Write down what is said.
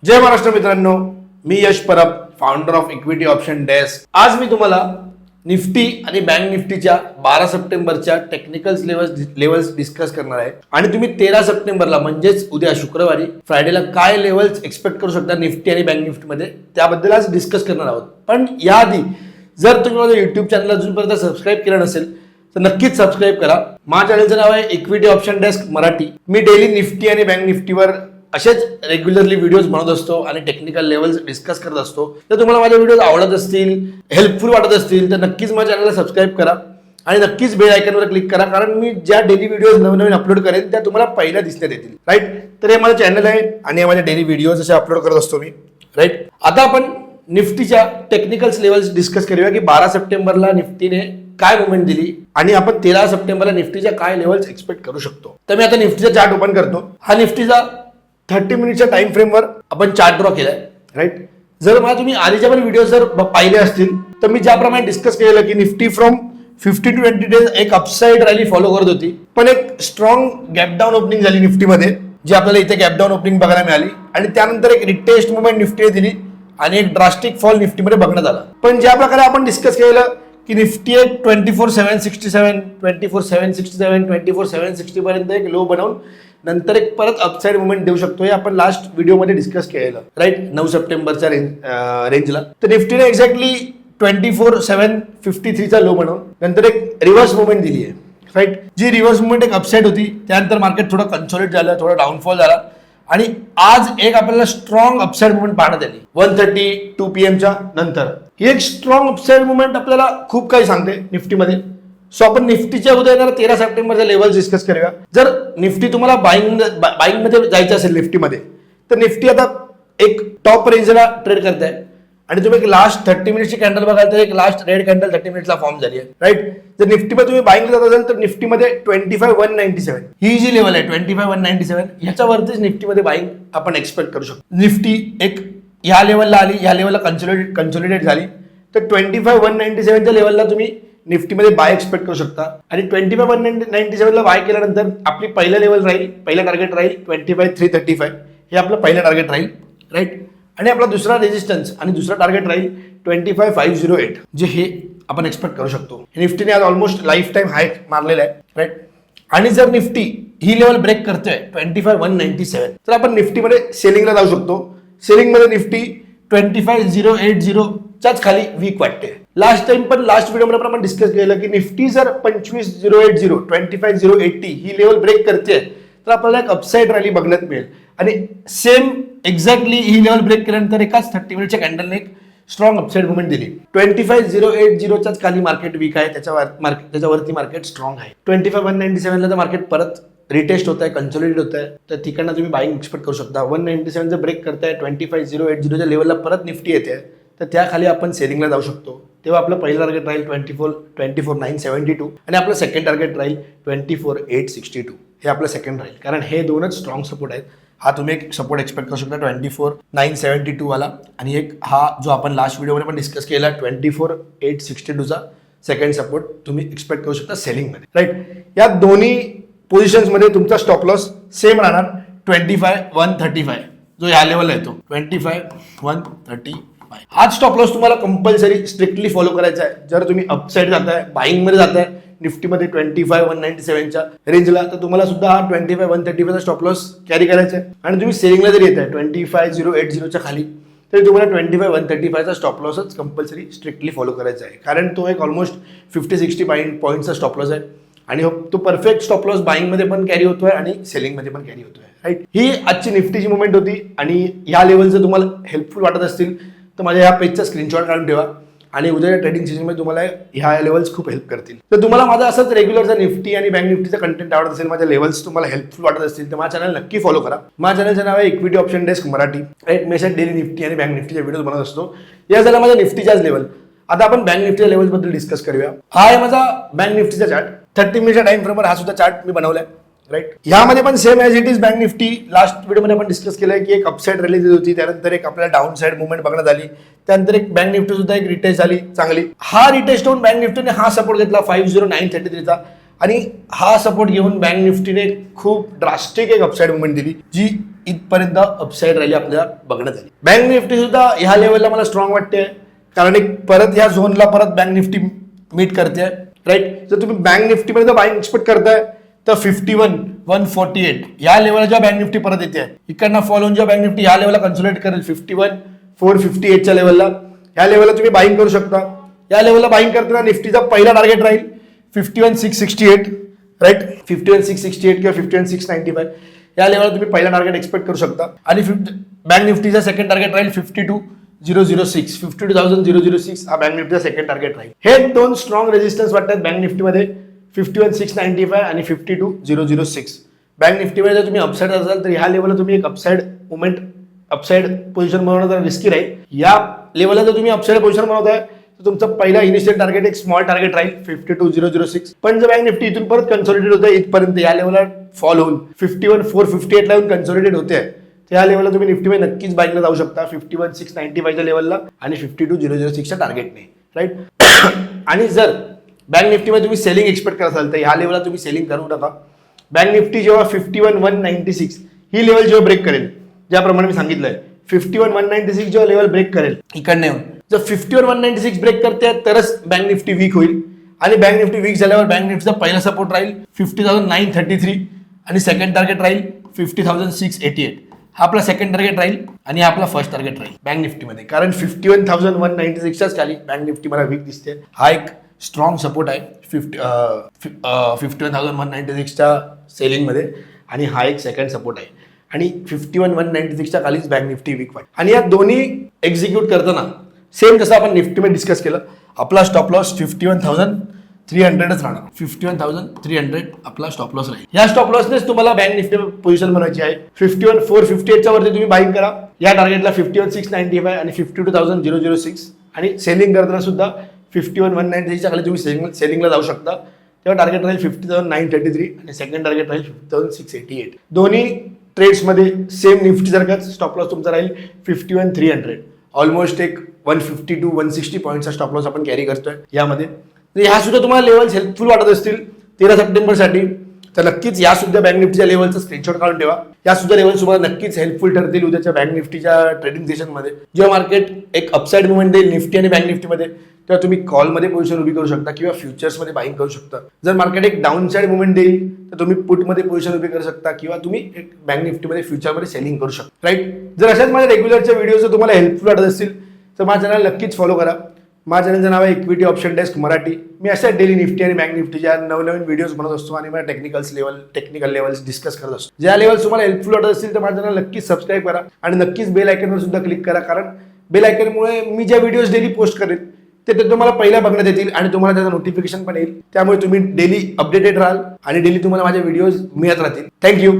जय महाराष्ट्र मित्रांनो, मी Yash Parab, founder of equity option desk. आज मी तुम्हाला निफ्टी आणि बँक निफ्टीच्या 12 सप्टेंबरच्या टेक्निकल लेवल्स डिस्कस करणार आहे. आणि तुम्ही 13 सप्टेंबरला म्हणजेच उद्या शुक्रवारी फ्रायडेला काय लेवल्स एक्सपेक्ट करू शकता निफ्टी आणि बँक निफ्टीमध्ये त्याबद्दल आज डिस्कस करणार आहोत. पण याआधी जर तुम्ही माझं युट्यूब चॅनल अजूनपर्यंत सबस्क्राईब केलं नसेल तर नक्कीच सबस्क्राईब करा. माझ्या चॅनलचं नाव आहे इक्विटी ऑप्शन डेस्क मराठी. मी डेली निफ्टी आणि बँक निफ्टीवर असेच रेग्युलरली व्हिडिओज बनवत असतो आणि टेक्निकल लेवल्स डिस्कस करत असतो. तर तुम्हाला माझे व्हिडिओज आवडत असतील, हेल्पफुल वाटत असतील तर नक्कीच माझ्या चॅनलला सबस्क्राईब करा आणि नक्कीच बेल आयकॉनवर क्लिक करा, कारण मी ज्या डेली व्हिडिओज नवीन अपलोड करेन त्या तुम्हाला पहिल्या दिसण्यात येतील. राईट, तर हे माझं चॅनल आहे आणि हे माझे डेली व्हिडिओज असे अपलोड करत असतो मी. राईट, आता आपण निफ्टीच्या टेक्निकल लेवल्स डिस्कस करूया की 12 सप्टेंबरला निफ्टीने काय मुवमेंट दिली आणि आपण 13 सप्टेंबरला निफ्टीच्या काय लेवल्स एक्सपेक्ट करू शकतो. तर मी आता निफ्टीचा चार्ट ओपन करतो. हा निफ्टीचा 30 मिनिटच्या टाइम फ्रेमवर आपण चार्ट ड्रॉ केलाय. राईट, जर मला तुम्ही आधीच्या पण व्हिडिओ जर पाहिले असतील तर मी ज्याप्रमाणे डिस्कस केलेलं की निफ्टी फ्रॉम 50 to 20 डेज एक अपसाइड रॅली फॉलो करत होती, पण एक स्ट्रॉंग गॅप डाऊन ओपनिंग झाली निफ्टीमध्ये, जी आपल्याला इथे गॅप डाऊन ओपनिंग बघायला मिळाली आणि त्यानंतर एक रिटेस्ट मुवमेंट निफ्टीने दिली आणि एक ड्रास्टिक फॉल निफ्टीमध्ये बघण्यात आला. पण ज्या प्रकारे आपण डिस्कस केलेलं की निफ्टी एक 24,767, 24,767, 24,760 पर्यंत एक लो बनवून नंतर एक परत अपसाइड मुवमेंट देऊ शकतो, हे आपण लास्ट व्हिडिओमध्ये डिस्कस केलेलं. राईट, 9 सप्टेंबरच्या रेंजला. तर निफ्टीने एक्झॅक्टली 24,753चा लो बनवून नंतर एक रिव्हर्स मुवमेंट दिली आहे. राईट, जी रिव्हर्स मुवमेंट एक अपसाइड होती, त्यानंतर मार्केट थोडं कन्सोलिडेट झालं, थोडा डाऊनफॉल झाला आणि आज एक आपल्याला स्ट्रॉंग अपसाइड मुवमेंट पाहण्यात आली 1:32 PM च्या नंतर. ही एक स्ट्रॉंग अपसाइड मुवमेंट आपल्याला खूप काही सांगते निफ्टीमध्ये. सो आपण निफ्टीच्या उद्या येणाऱ्या 13 सप्टेंबरच्या लेवल्स डिस्कस करूया. जर निफ्टी तुम्हाला बाईंग मध्ये जायचं असेल निफ्टीमध्ये, तर निफ्टी आता एक टॉप रेंजला ट्रेड करताय आणि तुम्ही एक लास्ट 30 मिनिटची कॅन्डल बघाल तर एक लास्ट रेड कॅन्डल 30 मिनिटला फॉर्म झाली आहे. राईट, जर निफ्टीमध्ये तुम्ही बाईंग जात असाल तर निफ्टीमध्ये 25,197 ही जी लेवल आहे 25,197 ह्याच्यावरतीच निफ्टीमध्ये बाईंग आपण एक्सपेक्ट करू शकतो. निफ्टी एक ह्या लेवलला आली, ह्या लेवलला कन्सोलिडेट झाली तर 25,197च्या लेवलला तुम्ही निफ्टीमध्ये बाय एक्सपेक्ट करू शकता. आणि 25,197ला बाय केल्यानंतर आपली पहिला लेवल राहील, पहिला टार्गेट राहील 25,335, हे आपलं पहिलं टार्गेट राहील. राईट, आणि आपला दुसरा रेजिस्टन्स आणि दुसरा टार्गेट राहील 25,508, जे हे आपण एक्सपेक्ट करू शकतो. निफ्टीने आज ऑलमोस्ट लाईफ टाईम हाय मारलेला आहे. राईट, आणि जर निफ्टी ही लेवल ब्रेक करतोय 25,197 तर आपण निफ्टीमध्ये सेलिंगला जाऊ शकतो. सेलिंगमध्ये निफ्टी 25,080च्याच खाली वीक वाटते. लास्ट व्हिडिओमध्ये आपण डिस्कस केलं की निफ्टी जर 25,080 25,080 ही लेवल ब्रेक करते तर आपल्याला एक अपसाइड रॅली बघण्यात मिळेल. आणि सेम एक्झॅक्टली ही लेवल ब्रेक केल्यानंतर एकाच 30 मिनिटच्या कॅन्डलने एक स्ट्रॉंग अपसाइड मुवमेंट दिली. 25,080च्याच खाली मार्केट वीक आहे, त्याच्यावरती मार्केट स्ट्रॉंग आहे. 25,197ला तर मार्केट परत रिटेस्ट होत आहे, कन्सोलिडेट होत आहे, तर तिकडनं तुम्ही बाईंग एक्सपेक्ट करू शकता. 197 जर ब्रेक करताय 25,080च्या लेवलला परत निफ्टी येते तर त्याखाली आपण सेलिंगला जाऊ शकतो. तेव्हा आपलं पहिलं टार्गेट राहील 24,972 आणि आपलं सेकंड टार्गेट राहील 24,862. हे आपलं सेकंड राहील, कारण हे दोनच स्ट्रॉंग सपोर्ट आहेत. हा तुम्ही एक सपोर्ट एक्सपेक्ट करू शकता 24,972 वाला, आणि एक हा जो आपण लास्ट व्हिडिओमध्ये पण डिस्कस केला 24,862चा सेकंड सपोर्ट तुम्ही एक्सपेक्ट करू शकता सेलिंगमध्ये. राईट, या दोन्ही पोझिशन्समध्ये तुमचा स्टॉप लॉस सेम राहणार 25,135, जो या लेवलला येतो 25,135. हाच स्टॉप लॉस तुम्हाला कंपल्सरी स्ट्रिक्टली फॉलो करायचा आहे. जर तुम्ही अपसाइड जाताय, बाईंगमध्ये जाताय निफ्टीमध्ये 25,197च्या रेंजला, तर तुम्हाला सुद्धा हा 25,135चा स्टॉप लॉस कॅरी करायचा आहे. आणि तुम्ही सेलिंगला जरी येत आहे 25,080च्या खाली तरी तुम्हाला 25,135चा स्टॉप लॉसच कंपल्सरी स्ट्रिक्टली फॉलो करायचा आहे, कारण तो एक ऑलमोस्ट 50-60 पॉईंटचा स्टॉप लॉस आहे आणि तो परफेक्ट स्टॉप लॉस बाईंगमध्ये पण कॅरी होतोय आणि सेलिंगमध्ये पण कॅरी होतोय. राईट, ही आजची निफ्टीची मुवमेंट होती आणि या लेवल जर तुम्हाला हेल्पफुल वाटत असतील तर माझ्या ह्या पेजचा स्क्रीनशॉट काढून ठेवा आणि उद्याच्या ट्रेडिंग सीजनमध्ये तुम्हाला ह्या लेवल्स खूप हेल्प करतील. तर तुम्हाला माझा असंच रेग्युलर जर निफ्टी आणि बँक निफ्टीचा कंटेंट आवडत असेल, माझ्या लेवल्स तुम्हाला हेल्पफुल वाटत असतील तर माझ्या चॅनल नक्की फॉलो करा. माझ्या चॅनलचं नाव आहे equity option desk Marathi. Right, मी डेली निफ्टी आणि बँक निफ्टीचे व्हिडिओ बनवत असतो. या झाला माझ्या निफ्टीच्याच लेवल. आता आपण बँक निफ्टीच्या लेवल्सबद्दल डिस्कस करूया. हा आहे माझा बँक निफ्टीचा चार्ट. 30 मिनिटच्या टाइम फ्रेमवर हा सुद्धा चार्ट मी बनवलाय. राईट, ह्यामध्ये पण same as it is bank Nifty last व्हिडिओमध्ये आपण डिस्कस केलंय की एक अपसाइड रॅली दिली होती, त्यानंतर एक आपल्याला डाऊन साइड मुवमेंट बघण्यात आली, त्यानंतर एक बँक निफ्टी सुद्धा एक रिटेस्ट झाली चांगली. हा रिटेस्ट होऊन बँक निफ्टीने हा सपोर्ट घेतला 50,933चा आणि हा सपोर्ट घेऊन बँक निफ्टीने खूप ड्रास्टिक एक अपसाईड मुवमेंट दिली, जी इथपर्यंत अपसाईड रॅली आपल्याला बघण्यात आली. बँक निफ्टी सुद्धा ह्या लेवलला मला स्ट्रॉंग वाटते, कारण एक परत ह्या झोनला परत बँक निफ्टी मीट करते, राईट. जर तुम्ही बँक निफ्टीमध्ये बाईंग एक्सपेक्ट करताय तर 51,148 या लेवलला जेव्हा बँक निफ्टी परत येते, इकडनं फॉल होऊन जेव्हा बँक निफ्टी या लेवलला कन्सोलिडेट करेल 51,458च्या लेवलला, या लेवलला तुम्ही बाईंग करू शकता. या लेवलला बाईंग करताना निफ्टीचा पहिला टार्गेट राहील 51,668, राईट. 51,668 किंवा 51,695 या लेवलला तुम्ही पहिला टार्गेट एक्सपेक्ट करू शकता. आणि बँक निफ्टीचा सेकंड टार्गेट राहील 52,006, 52,006 हा बँक निफ्टीचा सेकंड टार्गेट राहील. हे दोन स्ट्रॉंग रेजिस्टन्स वाटतात बँक निफ्टीमध्ये, 51,695 आणि 52,006. बँक निफ्टीमध्ये जर तुम्ही अपसाईड असाल तर ह्या लेवलला तुम्ही एक अपसाईड मुवमेंट, अपसाईड पोझिशन बनवणं जरा रिस्की राहील. या लेवलला जर तुम्ही अपसाईड पोझिशन बनवताय तर तुमचा पहिला इनिशियल टार्गेट एक स्मॉल टार्गेट राहील 52,006. पण जर बँक निफ्टी इथून परत कन्सोलिडेट होते इथपर्यंत, या लेवलला फॉल होऊन 51,458 ला येऊन कन्सोलिडेट होते, त्या लेवलला तुम्ही निफ्टीमध्ये नक्कीच बाईंगला जाऊ शकता 51,695च्या लेवलला आणि 52,006च्या टार्गेटने, राईट. आणि जर बँक निफ्टीमध्ये तुम्ही सेलिंग एक्सपेक्ट करत असाल तर ह्या लेवलला तुम्ही सेलिंग करू नका. बँक निफ्टी जेव्हा 51,196 ही लेवल जेव्हा ब्रेक करेल, ज्याप्रमाणे मी सांगितलंय 51,196 जेव्हा लेवल ब्रेक करेल इकडनं येऊन, जर 51,196 ब्रेक करते तरच बँक निफ्टी वीक होईल. आणि बँक निफ्टी वीक झाल्यावर बँक निफ्टीचा पहिला सपोर्ट राहील 50,933 आणि सेकंड टार्गेट राहील 50,688. हा आपला सेकंड टार्गेट राहील आणि हा आपला फर्स्ट टार्गेट राहील बँक निफ्टीमध्ये, कारण 51,196च्याच खाली बँक निफ्टी मला वीक दिसते. हा एक स्ट्रॉंग सपोर्ट आहे 51,196च्या सेलिंगमध्ये, आणि हा एक सेकंड सपोर्ट आहे. आणि 51,196च्या खालीच बँक निफ्टी वीक वाटते. आणि या दोन्ही एक्झिक्यूट करताना सेम जसं आपण निफ्टीमध्ये डिस्कस केलं, आपला स्टॉप लॉस 51,300च राहणार. 51,300 आपला स्टॉप लॉस राहील. या स्टॉप लॉसनेच तुम्हाला बँक निफ्टी पोझिशन बनवायची आहे. 51,458च्या वरती तुम्ही बाईंग करा या टार्गेटला 51,695 आणि 52,006. आणि सेलिंग करताना सुद्धा 51,196च्या खाली तुम्ही सेलिंगला जाऊ शकता, तेव्हा टार्गेट राहील 50,933 आणि सेकंड टार्गेट राहील 50,688. दोन्ही ट्रेड्समध्ये सेम निफ्टी सारखाच स्टॉप लॉस तुमचा राहील 51,300. ऑलमोस्ट एक 150 to 160 पॉईंटचा स्टॉप लॉस आपण कॅरी करतोय यामध्ये. ह्या सुद्धा तुम्हाला लेवल्स हेल्पफुल वाटत असतील 13 सप्टेंबरसाठी, तर नक्कीच या सुद्धा बँक निफ्टीच्या लेवलचा स्क्रीनशॉट काढून ठेवा. या सुद्धा लेवल्स तुम्हाला नक्कीच हेल्पफुल ठरतील उद्याच्या बँक निफ्टीच्या ट्रेडिंग सेशनमध्ये. जेव्हा मार्केट एक अपसाईड मुवमेंट देईल निफ्टी आणि बँक निफ्टीमध्ये, तेव्हा तुम्ही कॉलमध्ये पोझिशन उभी करू शकता किंवा फ्युचर्समध्ये बाईंग करू शकता. जर मार्केट एक डाऊन साईड मुवमेंट देईल तर तुम्ही पुटमध्ये पोझिशन उभी करू शकता किंवा तुम्ही एक बँक निफ्टीमध्ये फ्युचरमध्ये सेलिंग करू शकता, राईट. जर अशाच माझ्या रेग्युलरच्या व्हिडिओज तुम्हाला हेल्पफुल वाटत असतील तर माझ्या चॅनल नक्कीच फॉलो करा. माझ्या चॅनलचं नाव आहे इक्विटी ऑप्शन डेस्क मराठी. मी अशा डेली निफ्टी आणि बँक निफ्टीच्या नवनवीन व्हिडिओज बनवत असतो आणि मला टेक्निकल लेवल्स डिस्कस करत असतो. ज्या लेवल्स तुम्हाला हेल्पफुल वाटत असतील तर माझ्या चॅनल नक्कीच सबस्क्राईब करा आणि नक्कीच बेल आयकॉनवर सुद्धा क्लिक करा, कारण बेल आयकॉनमुळे मी ज्या व्हिडिओज डेली पोस्ट करेन ते तुम्हाला पहिल्या बघण्यात येतील आणि तुम्हाला त्याचं नोटिफिकेशन पण येईल. त्यामुळे तुम्ही डेली अपडेटेड राहाल आणि डेली तुम्हाला माझे व्हिडिओज मिळत राहतील. थँक्यू.